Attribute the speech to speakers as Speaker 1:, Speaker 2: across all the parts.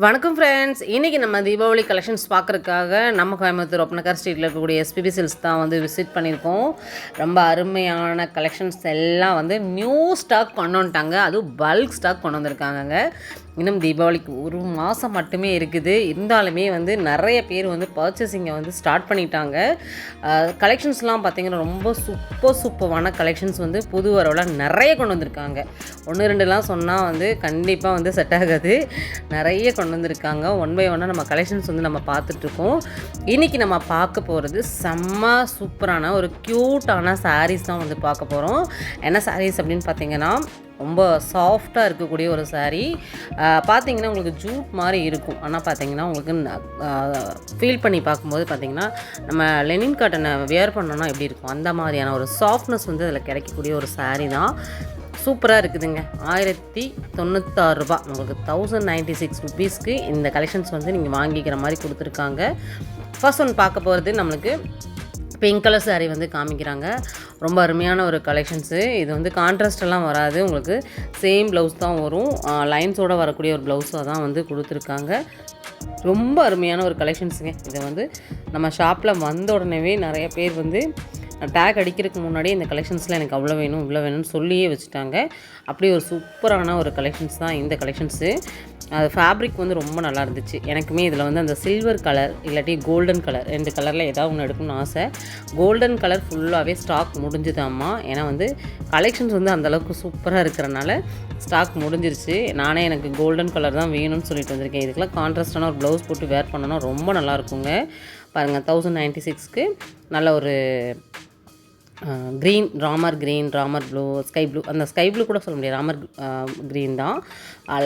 Speaker 1: வணக்கம் ஃப்ரெண்ட்ஸ். இன்றைக்கி நம்ம தீபாவளி கலெக்ஷன்ஸ் பார்க்குறதுக்காக நம்ம கோயம்புத்தூர் ஒப்பனக்கார் ஸ்ட்ரீட்டில் இருக்கக்கூடிய எஸ்பிபி சில்ஸ் தான் வந்து விசிட் பண்ணியிருக்கோம். ரொம்ப அருமையான கலெக்ஷன்ஸ் எல்லாம் வந்து நியூ ஸ்டாக் கொண்டு வந்துட்டாங்க. அதுவும் பல்க் ஸ்டாக் கொண்டு வந்திருக்காங்கங்க. இன்னும் தீபாவளிக்கு ஒரு மாதம் மட்டுமே இருக்குது. இருந்தாலுமே வந்து நிறைய பேர் வந்து பர்ச்சேசிங்கை வந்து ஸ்டார்ட் பண்ணிட்டாங்க. கலெக்ஷன்ஸ்லாம் பார்த்திங்கன்னா ரொம்ப சூப்பரான கலெக்ஷன்ஸ் வந்து புது வரவில் நிறைய கொண்டு வந்திருக்காங்க. 1-2லாம் சொன்னால் வந்து கண்டிப்பாக வந்து செட் ஆகாது. நிறைய கொண்டு வந்திருக்காங்க. ஒன் பை ஒன்னாக நம்ம கலெக்ஷன்ஸ் வந்து நம்ம பார்த்துட்ருக்கோம். இன்றைக்கி நம்ம பார்க்க போகிறது செம்ம சூப்பரான ஒரு க்யூட்டான சாரீஸ் தான் வந்து பார்க்க போகிறோம். என்ன சாரீஸ் அப்படின்னு பார்த்திங்கன்னா ரொம்ப சாஃப்டாக இருக்கக்கூடிய ஒரு சாரீ. பார்த்திங்கன்னா உங்களுக்கு ஜூட் மாதிரி இருக்கும். ஆனால் பார்த்திங்கன்னா உங்களுக்கு ஃபீல் பண்ணி பார்க்கும்போது பார்த்திங்கன்னா நம்ம லெனின் காட்டனை வியர் பண்ணோன்னா எப்படி இருக்கும் அந்த மாதிரியான ஒரு சாஃப்ட்னஸ் வந்து அதில் கிடைக்கக்கூடிய ஒரு சாரீ தான். சூப்பராக இருக்குதுங்க. 1096 ரூபா, உங்களுக்கு 1096 ருபீஸ்க்கு இந்த கலெக்ஷன்ஸ் வந்து நீங்கள் வாங்கிக்கிற மாதிரி கொடுத்துருக்காங்க. ஃபர்ஸ்ட் ஒன்று பார்க்க போகிறது நம்மளுக்கு பிங்க் கலர் சாரீ வந்து காமிக்கிறாங்க. ரொம்ப அருமையான ஒரு கலெக்ஷன்ஸு. இது வந்து கான்ட்ராஸ்டெல்லாம் வராது, உங்களுக்கு சேம் ப்ளவுஸ் தான் வரும். லைன்ஸோடு வரக்கூடிய ஒரு ப்ளவுஸாக தான் வந்து கொடுத்துருக்காங்க. ரொம்ப அருமையான ஒரு கலெக்ஷன்ஸுங்க. இதை வந்து நம்ம ஷாப்பில் வந்த உடனே நிறைய பேர் வந்து டேக் அடிக்கிறதுக்கு முன்னாடியே இந்த கலெக்ஷன்ஸில் எனக்கு அவ்வளோ வேணும் இவ்வளோ வேணும்னு சொல்லியே வச்சுட்டாங்க. அப்படி ஒரு சூப்பரான ஒரு கலெக்ஷன்ஸ் தான் இந்த கலெக்ஷன்ஸு. அது ஃபேப்ரிக் வந்து ரொம்ப நல்லா இருந்துச்சு. எனக்குமே இதில் வந்து அந்த சில்வர் கலர் இல்லாட்டி கோல்டன் கலர் 2 கலரில் ஏதாவது ஒன்று எடுக்கணும்னு ஆசை. கோல்டன் கலர் ஃபுல்லாகவே ஸ்டாக் முடிஞ்சுதாம்மா. ஏன்னா வந்து கலெக்ஷன்ஸ் வந்து அந்தளவுக்கு சூப்பராக இருக்கிறனால ஸ்டாக் முடிஞ்சிருச்சு. நானே எனக்கு கோல்டன் கலர் தான் வேணும்னு சொல்லிட்டு வந்திருக்கேன். இதுக்கெல்லாம் கான்ட்ராஸ்டான ஒரு ப்ளவுஸ் போட்டு வேர் பண்ணோன்னா ரொம்ப நல்லாயிருக்குங்க. பாருங்கள், 1096க்கு நல்ல ஒரு green, Ramar green, Ramar blue, sky blue, அந்த ஸ்கை ப்ளூ கூட சொல்ல முடியாது, ராமர் க்ரீன் தான்.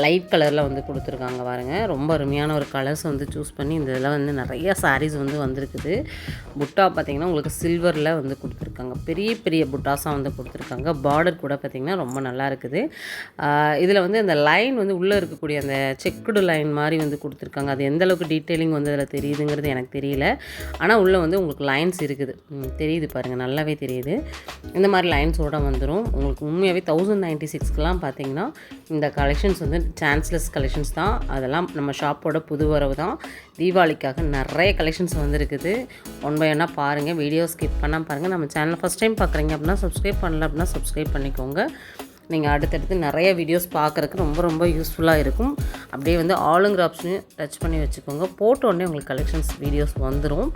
Speaker 1: லைட் கலரில் வந்து கொடுத்துருக்காங்க பாருங்கள். ரொம்ப அருமையான ஒரு கலர்ஸ் வந்து சூஸ் பண்ணி இந்த இதில் வந்து நிறையா சாரீஸ் வந்து வந்திருக்குது. புட்டா பார்த்திங்கன்னா உங்களுக்கு சில்வரில் வந்து கொடுத்துருக்காங்க. பெரிய பெரிய புட்டாஸாக வந்து கொடுத்துருக்காங்க. பார்டர் கூட பார்த்திங்கன்னா ரொம்ப நல்லா இருக்குது. இதில் வந்து அந்த லைன் வந்து உள்ளே இருக்கக்கூடிய அந்த செக்குடு லைன் மாதிரி வந்து கொடுத்துருக்காங்க. அது எந்தளவுக்கு டீட்டெயிலிங் வந்து அதில் தெரியுதுங்கிறது எனக்கு தெரியல. ஆனால் உள்ளே வந்து உங்களுக்கு லைன்ஸ் இருக்குது, தெரியுது பாருங்கள், நல்லாவே தெரியுது. இந்த மாதிரி லைன்ஸோடு வந்துடும். உங்களுக்கு உண்மையாகவே 1096க்கெலாம் பார்த்திங்கன்னா இந்த கலெக்ஷன்ஸ் வந்து சான்ஸ்லெஸ் கலெக்ஷன்ஸ் தான். அதெல்லாம் நம்ம ஷாப்போட புது வரவு தான். தீபாவளிக்காக நிறைய கலெக்ஷன்ஸ் வந்துருக்குது. ஒன் பை ஒன்னாக பாருங்கள், வீடியோ ஸ்கிப் பண்ணால் பாருங்கள். நம்ம சேனலை ஃபஸ்ட் டைம் பார்க்குறீங்க அப்படின்னா சப்ஸ்கிரைப் பண்ணல அப்படின்னா சப்ஸ்கிரைப் பண்ணிக்கோங்க. நீங்கள் அடுத்தடுத்து நிறைய வீடியோஸ் பார்க்குறதுக்கு ரொம்ப ரொம்ப யூஸ்ஃபுல்லாக இருக்கும். அப்படியே வந்து ஆளுங்கிற ஆப்ஷனையும் டச் பண்ணி வச்சுக்கோங்க. போட்ட உடனே உங்களுக்கு கலெக்ஷன்ஸ் வீடியோஸ் வந்துடும்.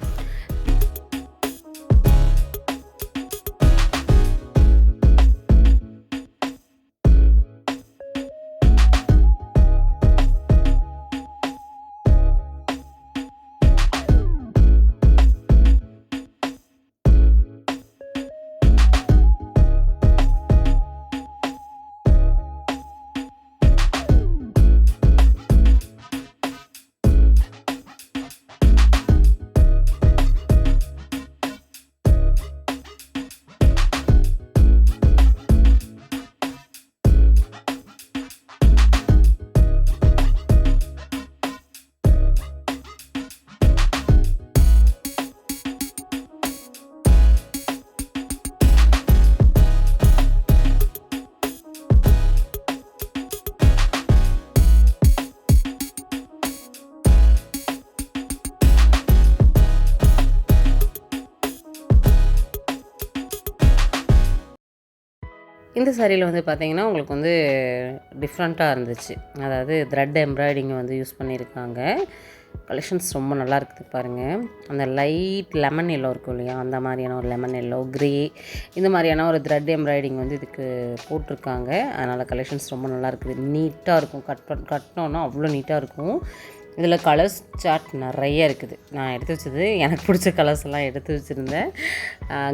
Speaker 1: இந்த சாரியில் வந்து பார்த்திங்கன்னா உங்களுக்கு வந்து டிஃப்ரெண்ட்டாக இருந்துச்சு. அதாவது த்ரெட் எம்ப்ராய்டிங் வந்து யூஸ் பண்ணியிருக்காங்க. கலெக்ஷன்ஸ் ரொம்ப நல்லா இருக்குது பாருங்கள். அந்த லைட் லெமன் எல்லோ இருக்கும் இல்லையா, அந்த மாதிரியான ஒரு லெமன் எல்லோ, க்ரே, இந்த மாதிரியான ஒரு த்ரெட் எம்ப்ராய்டிங் வந்து இதுக்கு போட்டிருக்காங்க. அதனால் கலெக்ஷன்ஸ் ரொம்ப நல்லா இருக்குது. நீட்டாக இருக்கும். கட்டினோன்னா அவ்வளோ நீட்டாக இருக்கும். இதில் கலர்ஸ் சார்ட் நிறைய இருக்குது. நான் எடுத்து வச்சது எனக்கு பிடிச்ச கலர்ஸ் எல்லாம் எடுத்து வச்சுருந்தேன்.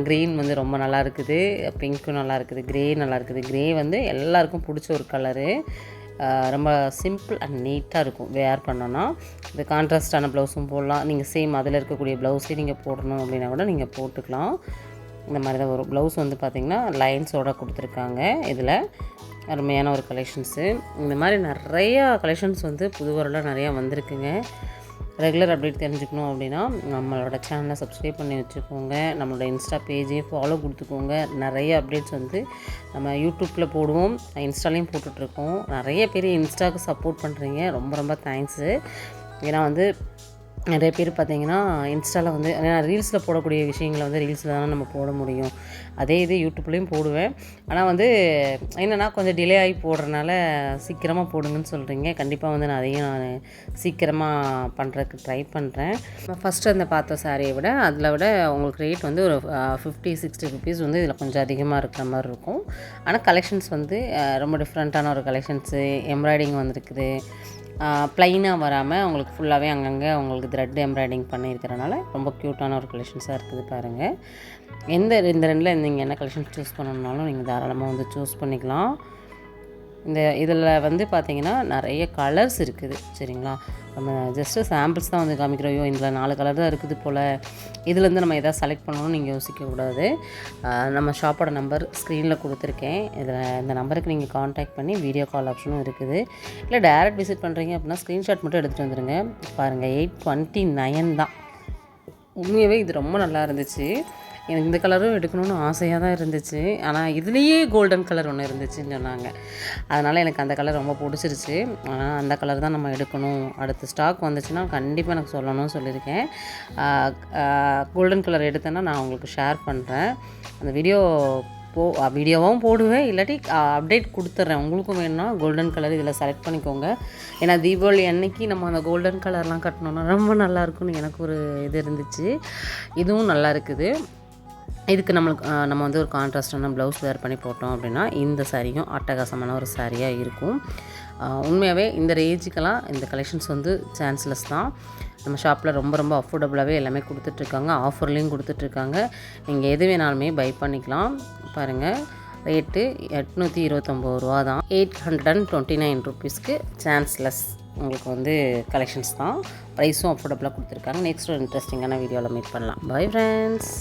Speaker 1: க்ரீன் வந்து ரொம்ப நல்லா இருக்குது, பிங்க்கும் நல்லா இருக்குது, க்ரே நல்லா இருக்குது. க்ரே வந்து எல்லாருக்கும் பிடிச்ச ஒரு கலரு. ரொம்ப சிம்பிள் அண்ட் நீட்டாக இருக்கும் வேர் பண்ணோன்னா. இது கான்ட்ராஸ்டான ப்ளவுஸும் போடலாம். நீங்கள் சேம் அதில் இருக்கக்கூடிய ப்ளவுஸே நீங்கள் போடணும் அப்படின்னா கூட நீங்கள் போட்டுக்கலாம். இந்த மாதிரி தான் வரும். ப்ளவுஸ் வந்து பார்த்திங்கன்னா லைன்ஸோடு கொடுத்துருக்காங்க. இதில் அருமையான ஒரு கலெக்ஷன்ஸு. இந்த மாதிரி நிறையா கலெக்ஷன்ஸ் வந்து புது வரலாக நிறையா வந்திருக்குங்க. ரெகுலர் அப்டேட் தெரிஞ்சுக்கணும் அப்படின்னா நம்மளோட சேனலை சப்ஸ்கிரைப் பண்ணி வச்சுக்கோங்க. நம்மளோட இன்ஸ்டா பேஜையும் ஃபாலோ கொடுத்துக்கோங்க. நிறைய அப்டேட்ஸ் வந்து நம்ம யூடியூப்பில் போடுவோம், இன்ஸ்டாலையும் போட்டுட்ருக்கோம். நிறைய பேர் இன்ஸ்டாவுக்கு சப்போர்ட் பண்ணுறீங்க, ரொம்ப ரொம்ப தேங்க்ஸு. ஏன்னா வந்து நிறைய பேர் பார்த்திங்கன்னா இன்ஸ்டாவில் வந்து ரீல்ஸில் போடக்கூடிய விஷயங்களை வந்து ரீல்ஸில் தானே நம்ம போட முடியும். அதே இது யூடியூப்லேயும் போடுவேன். ஆனால் வந்து என்னென்னா கொஞ்சம் டிலே ஆகி போடுறதுனால சீக்கிரமாக போடுங்கன்னு சொல்கிறீங்க. கண்டிப்பாக வந்து நான் அதையும் சீக்கிரமாக பண்ணுறதுக்கு ட்ரை பண்ணுறேன். ஃபஸ்ட்டு அந்த பார்த்த சாரியை விட அதில் விட உங்களுக்கு ரேட் வந்து ஒரு 50-60 ருபீஸ் வந்து இதில் கொஞ்சம் அதிகமாக இருக்கிற மாதிரி இருக்கும். ஆனால் கலெக்ஷன்ஸ் வந்து ரொம்ப டிஃப்ரெண்ட்டான ஒரு கலெக்ஷன்ஸு, எம்ப்ராய்டிங் வந்திருக்குது. ப்ளைனாக வராமல் உங்களுக்கு ஃபுல்லாகவே அங்கங்கே உங்களுக்கு த்ரெட் எம்ப்ராய்டிங் பண்ணியிருக்கிறனால ரொம்ப க்யூட்டான ஒரு கலெக்ஷன்ஸாக இருக்குது பாருங்கள். இந்த ரெண்டில் நீங்கள் என்ன கலெக்ஷன் சூஸ் பண்ணணுன்னாலும் நீங்கள் தாராளமாக வந்து சூஸ் பண்ணிக்கலாம். இதில் வந்து பார்த்திங்கன்னா நிறைய கலர்ஸ் இருக்குது, சரிங்களா? நம்ம ஜஸ்ட்டு சாம்பிள்ஸ் தான் வந்து காமிக்கிறோம். இதில் 4 கலர் தான் இருக்குது போல், இதுலேருந்து நம்ம எதாவது செலக்ட் பண்ணணும்னு நீங்கள் யோசிக்கக்கூடாது. நம்ம ஷாப்போட நம்பர் ஸ்க்ரீனில் கொடுத்துருக்கேன். இந்த நம்பருக்கு நீங்கள் காண்டாக்ட் பண்ணி வீடியோ கால் ஆப்ஷனும் இருக்குது. இல்லை டைரக்ட் விசிட் பண்ணுறீங்க அப்படின்னா ஸ்க்ரீன்ஷாட் மட்டும் எடுத்துகிட்டு வந்துடுங்க. பாருங்கள் 829 தான். உண்மையாகவே இது ரொம்ப நல்லா இருந்துச்சு. எனக்கு இந்த கலரும் எடுக்கணும்னு ஆசையாக தான் இருந்துச்சு. ஆனால் இதுலேயே கோல்டன் கலர் ஒன்று இருந்துச்சுன்னு சொன்னாங்க. அதனால் எனக்கு அந்த கலர் ரொம்ப பிடிச்சிருச்சு. ஆனால் அந்த கலர் தான் நம்ம எடுக்கணும், அடுத்த ஸ்டாக் வந்துச்சுன்னா கண்டிப்பாக எனக்கு சொல்லணும்னு சொல்லியிருக்கேன். கோல்டன் கலர் எடுத்தேன்னா நான் உங்களுக்கு ஷேர் பண்ணுறேன். அந்த வீடியோவும் போடுவேன், இல்லாட்டி அப்டேட் கொடுத்துட்றேன். உங்களுக்கும் வேணும்னா கோல்டன் கலர் இதில் செலக்ட் பண்ணிக்கோங்க. ஏன்னா தீபாவளி அன்னைக்கு நம்ம அந்த கோல்டன் கலர்லாம் கட்டணுன்னா ரொம்ப நல்லாயிருக்கும்னு எனக்கு ஒரு இது இருந்துச்சு. இதுவும் நல்லா இருக்குது. இதுக்கு நம்ம வந்து ஒரு கான்ட்ராஸ்டான ப்ளவுஸ் வேர் பண்ணி போட்டோம் அப்படின்னா இந்த சாரியும் அட்டகாசமான ஒரு சாரியாக இருக்கும். உண்மையாகவே இந்த ரேஞ்சுக்கெல்லாம் இந்த கலெக்ஷன்ஸ் வந்து சான்ஸ்லெஸ் தான். நம்ம ஷாப்பில் ரொம்ப ரொம்ப அஃபோர்டபுளாகவே எல்லாமே கொடுத்துட்ருக்காங்க, ஆஃபர்லேயும் கொடுத்துட்ருக்காங்க. நீங்கள் எது வேணாலுமே பை பண்ணிக்கலாம். பாருங்கள், ரேட்டு 829 ரூபா தான். 829 ருபீஸ்க்கு சான்ஸ்லெஸ் உங்களுக்கு வந்து கலெக்ஷன்ஸ் தான். ப்ரைஸும் அஃபோர்டபுளாக கொடுத்துருக்காங்க. நெக்ஸ்ட் ஒரு இன்ட்ரெஸ்டிங்கான வீடியோவில் மீட் பண்ணலாம். Bye friends.